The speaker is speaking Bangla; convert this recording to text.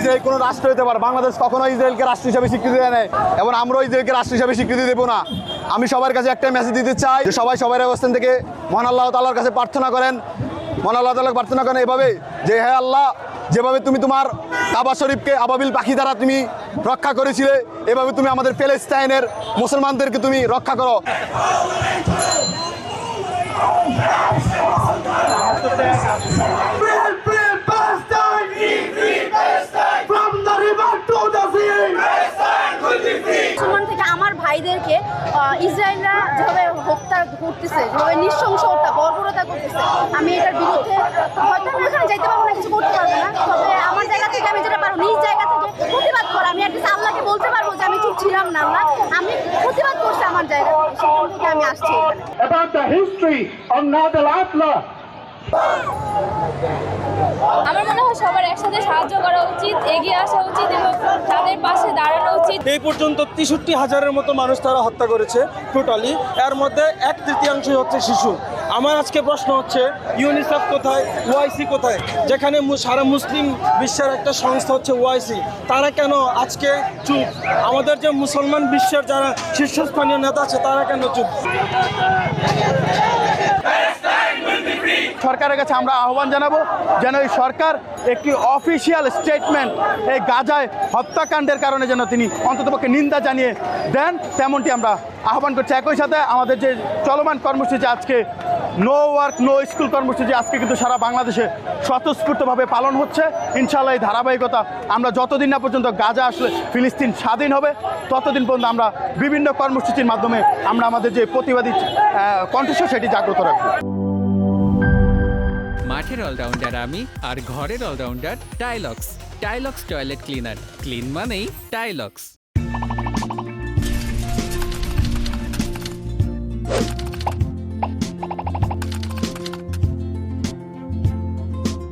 ইসরায়েল কোনো রাষ্ট্র হতে পারে, বাংলাদেশ কখনো ইসরায়েলকে রাষ্ট্র হিসাবে স্বীকৃতি দেয় নাই এবং আমরাও ইসরায়েলকে রাষ্ট্র হিসাবে স্বীকৃতি দেবো না। আমি সবার কাছে একটা মেসেজ দিতে চাই যে সবাই সবার অবস্থান থেকে মহান আল্লাহ তাআলার কাছে প্রার্থনা করেন, মহান আল্লাহ তাআলা প্রার্থনা করেন এভাবে যে হে আল্লাহ, যেভাবে তুমি তোমার কাবা শরীফকে আবাবিল পাখি দ্বারা তুমি রক্ষা করেছিলে, এভাবে তুমি আমাদের প্যালেস্টাইনের মুসলমানদেরকে তুমি রক্ষা করো। মুসলমান থেকে আমার ভাইদেরকে ইসরায়েলরা যেভাবে হত্যা করতেছে, যেভাবে নৃশংস হত্যা বর্বরতা করতেছে, আমি এটার বিরুদ্ধে হয়তো আমি এখানে যাইতে পারবো না, কিছু করতে পারবো না, তবে আমার জায়গা থেকে আমি যেটা পারবো নিজ জায়গা থেকে প্রতিবাদ করা। আমি একটা আল্লাহকে বলতে পারবো যে আমি ঠিক ছিলাম না, আল্লাহ আমি প্রতিবাদ করছি আমার জায়গা থেকে, সেখান থেকে আমি আসছি এখানে। About the history of Nadal Atla. আমার মনে হয় সবার একসাথে সাহায্য করা উচিত, এগিয়ে আসা উচিত এবং তাদের পাশে দাঁড়ানো উচিত। এই পর্যন্ত 63,000-এর মতো মানুষ তারা হত্যা করেছে টোটালি, এর মধ্যে 1/3 হচ্ছে শিশু। আমার আজকে প্রশ্ন হচ্ছে ইউনিসেফ কোথায়, ওআইসি কোথায়? যেখানে সারা মুসলিম বিশ্বের একটা সংস্থা হচ্ছে ওআইসি, তারা কেন আজকে চুপ? আমাদের যে মুসলমান বিশ্বের যারা শীর্ষস্থানীয় নেতা আছে তারা কেন চুপ? সরকারের কাছে আমরা আহ্বান জানাবো যেন এই সরকার একটি অফিসিয়াল স্টেটমেন্ট এই গাজায় হত্যাকাণ্ডের কারণে যেন তিনি অন্ততপক্ষে নিন্দা জানিয়ে দেন, তেমনটি আমরা আহ্বান করছি। একই সাথে আমাদের যে চলমান কর্মসূচি আজকে নো ওয়ার্ক নো স্কুল কর্মসূচি আজকে কিন্তু সারা বাংলাদেশে স্বতঃস্ফূর্তভাবে পালন হচ্ছে। ইনশাআল্লাহ এই ধারাবাহিকতা আমরা যতদিন না পর্যন্ত গাজা আসলে ফিলিস্তিন স্বাধীন হবে ততদিন পর্যন্ত আমরা বিভিন্ন কর্মসূচির মাধ্যমে আমরা আমাদের যে প্রতিবাদী কণ্ঠস্বর সেটি জাগ্রত রাখবো। মাঠের অলরাউন্ডার আমি, আর ঘরের allrounder Tilex. Tilex toilet cleaner, clean মানেই টাইলক্স।